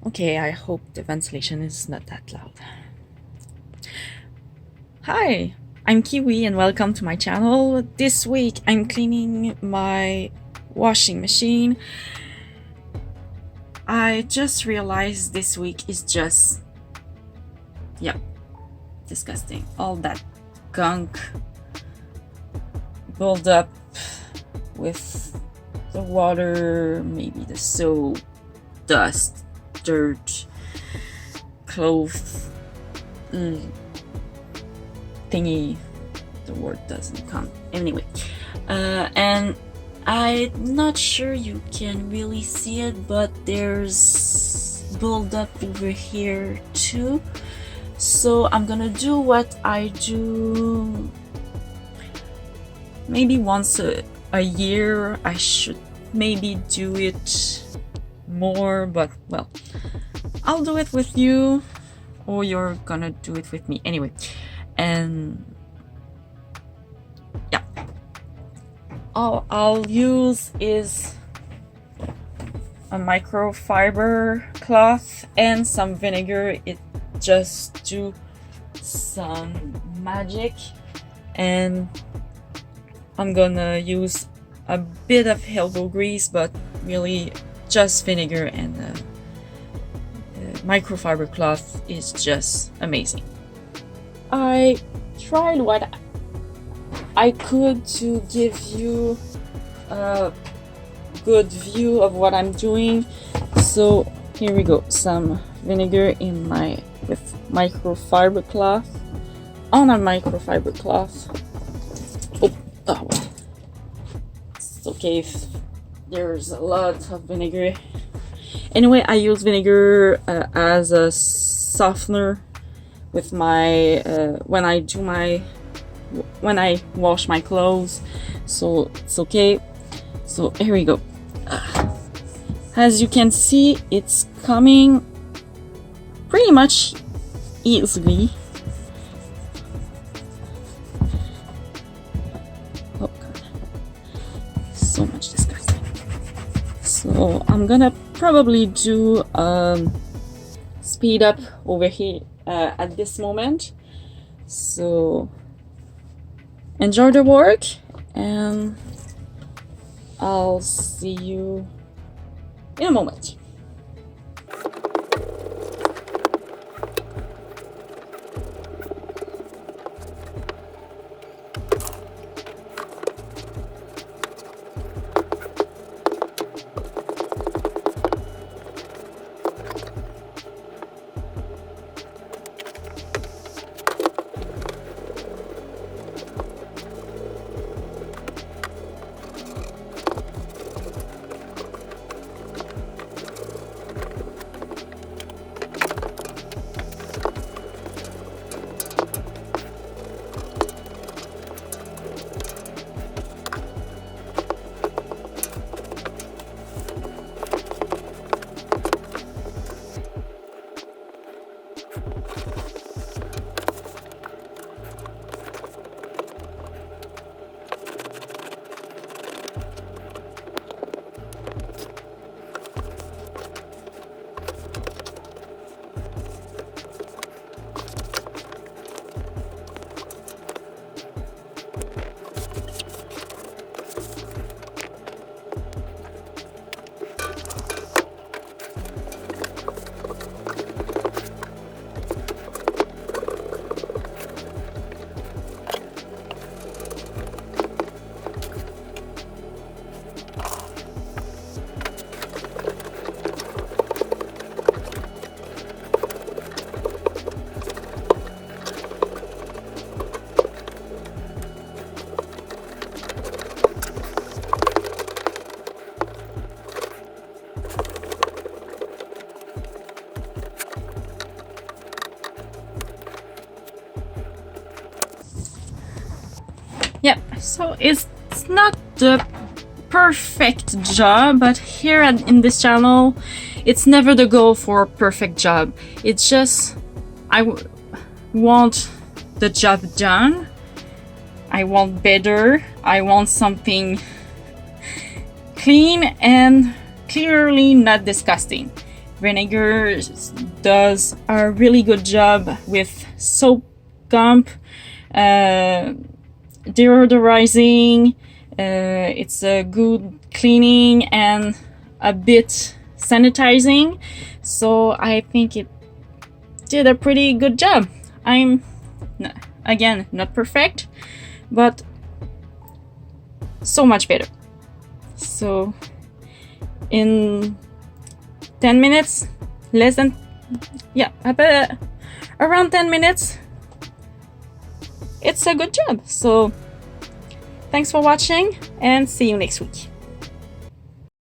Okay, I hope the ventilation is not that loud. Hi, I'm Kiwi and welcome to my channel. This week I'm cleaning my washing machine. I just realized this week is just, disgusting. All that gunk build up with the water, maybe the soap, dust, dirt, clothes, thingy. The word doesn't come. Anyway, and I'm not sure you can really see it, but there's build up over here too. So I'm gonna do what I do maybe once a year. I should maybe do it more, but well, I'll do it with you, or you're gonna do it with me anyway. And yeah, all I'll use is a microfiber cloth and some vinegar. It just do some magic. And I'm gonna use a bit of elbow grease, but really just vinegar, and the microfiber cloth is just amazing. I tried what I could to give you a good view of what I'm doing. So here we go, some vinegar in with microfiber cloth on a microfiber cloth. Oh, it's okay if there's a lot of vinegar. Anyway, I use vinegar as a softener with my when I wash my clothes, so it's okay. So here we go. As you can see, it's coming pretty much easily. Oh god, so much disgusting. So I'm gonna probably do speed up over here at this moment. So enjoy the work, and I'll see you in a moment. Yeah, so it's not the perfect job, but here in this channel, it's never the goal for a perfect job. It's just want the job done. I want better. I want something clean and clearly not disgusting. vinegar does a really good job with soap gum, deodorizing. It's a good cleaning and a bit sanitizing, so I think it did a pretty good job. I'm, again, not perfect, but so much better. So in 10 minutes, less than, yeah, about around 10 minutes, it's a good job. So thanks for watching and see you next week.